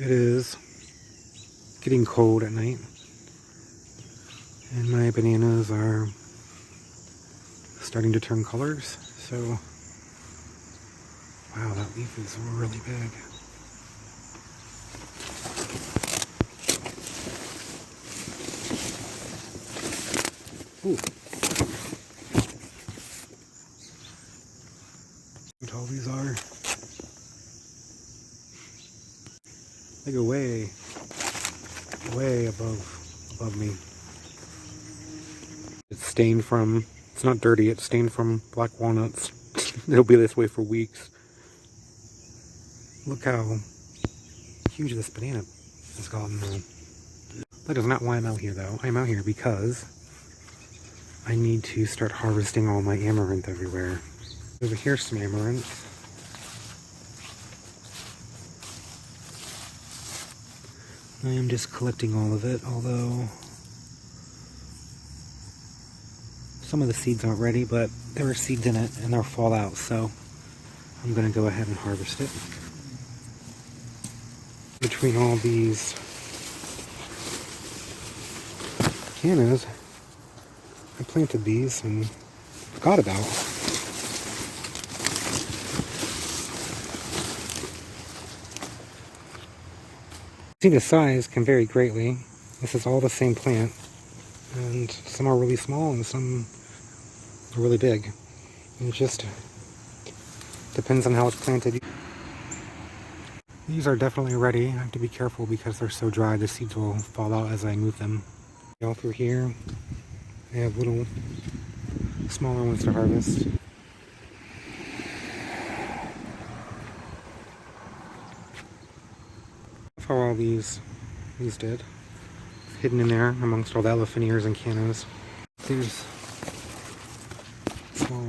It is getting cold at night, and my bananas are starting to turn colors. So, wow, that leaf is really big. Ooh. How tall these are. They go way above me. It's stained from, it's not dirty, it's stained from black walnuts. It'll be this way for weeks. Look how huge this banana has gotten though. That is not why I'm out here though. I'm out here because I need to start harvesting all my amaranth everywhere. Over here's some amaranth. I am just collecting all of it, although some of the seeds aren't ready, but there are seeds in it and they'll fall out, so I'm going to go ahead and harvest it. Between all these cannas, I planted these and forgot about. See, the size can vary greatly. This is all the same plant, and some are really small and some are really big. And it just depends on how it's planted. These are definitely ready. I have to be careful because they're so dry, the seeds will fall out as I move them. All through here, I have little smaller ones to harvest. How all these did, hidden in there amongst all the elephant ears and cannas. There's small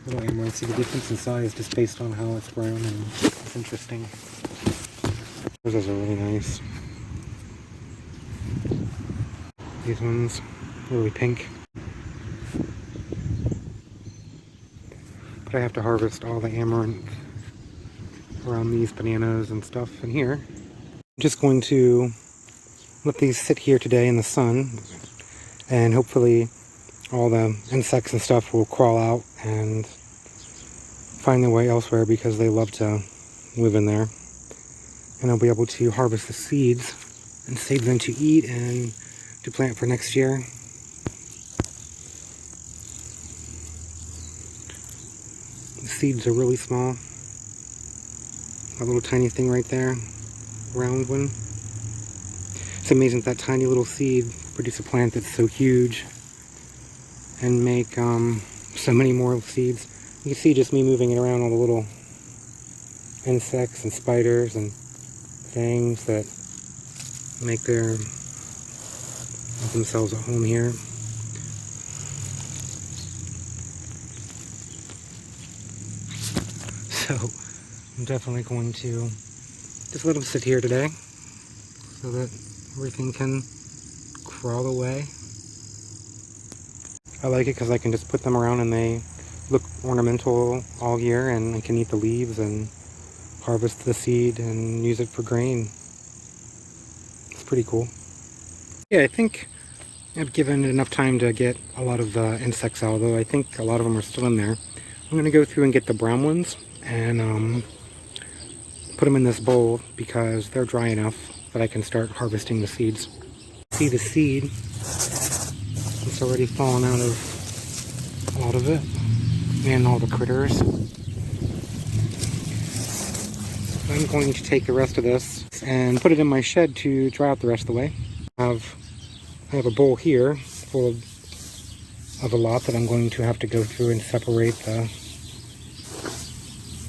little amaranth. See the difference in size just based on how it's grown, and it's interesting. Those are really nice. These ones really pink. But I have to harvest all the amaranth around these bananas and stuff in here. I'm just going to let these sit here today in the sun, and hopefully all the insects and stuff will crawl out and find their way elsewhere because they love to live in there. And I'll be able to harvest the seeds and save them to eat and to plant for next year. The seeds are really small. A little tiny thing right there, round one. It's amazing that tiny little seed produce a plant that's so huge and make so many more seeds. You can see just me moving it around, all the little insects and spiders and things that make themselves a home here. So I'm definitely going to just let them sit here today so that everything can crawl away. I like it because I can just put them around and they look ornamental all year, and I can eat the leaves and harvest the seed and use it for grain. It's pretty cool. Yeah, I think I've given it enough time to get a lot of the insects out, although I think a lot of them are still in there. I'm going to go through and get the brown ones and put them in this bowl because they're dry enough that I can start harvesting the seeds. See the seed, it's already fallen out of a lot of it and all the critters. I'm going to take the rest of this and put it in my shed to dry out the rest of the way. I have a bowl here full of a lot that I'm going to have to go through and separate the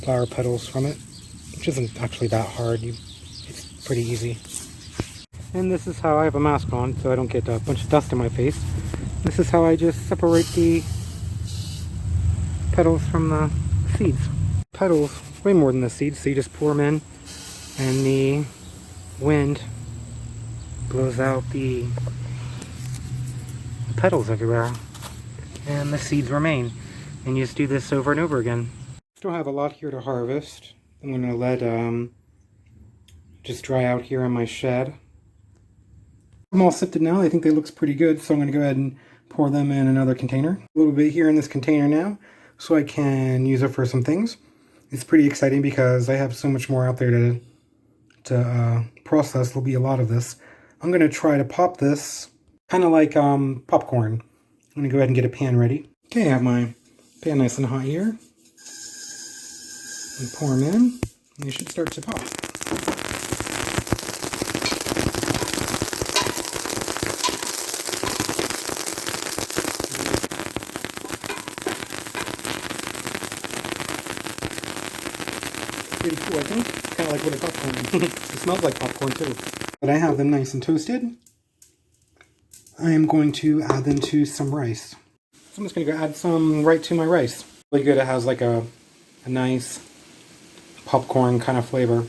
flower petals from it, which isn't actually that hard. It's pretty easy. And this is how I have a mask on so I don't get a bunch of dust in my face. This is how I just separate the petals from the seeds. Petals, way more than the seeds, so you just pour them in and the wind blows out the petals everywhere and the seeds remain. And you just do this over and over again. Still have a lot here to harvest. I'm going to let just dry out here in my shed. I'm all sifted now. I think they look pretty good, so I'm going to go ahead and pour them in another container. A little bit here in this container now, so I can use it for some things. It's pretty exciting because I have so much more out there to process. There'll be a lot of this. I'm going to try to pop this kind of like popcorn. I'm going to go ahead and get a pan ready. Okay, I have my pan nice and hot here. And pour them in, and they should start to pop. Pretty cool, I think. Kind of like little popcorn. It smells like popcorn too. But I have them nice and toasted. I am going to add them to some rice. So I'm just going to go add some right to my rice. Really good. It has like a nice popcorn kind of flavor.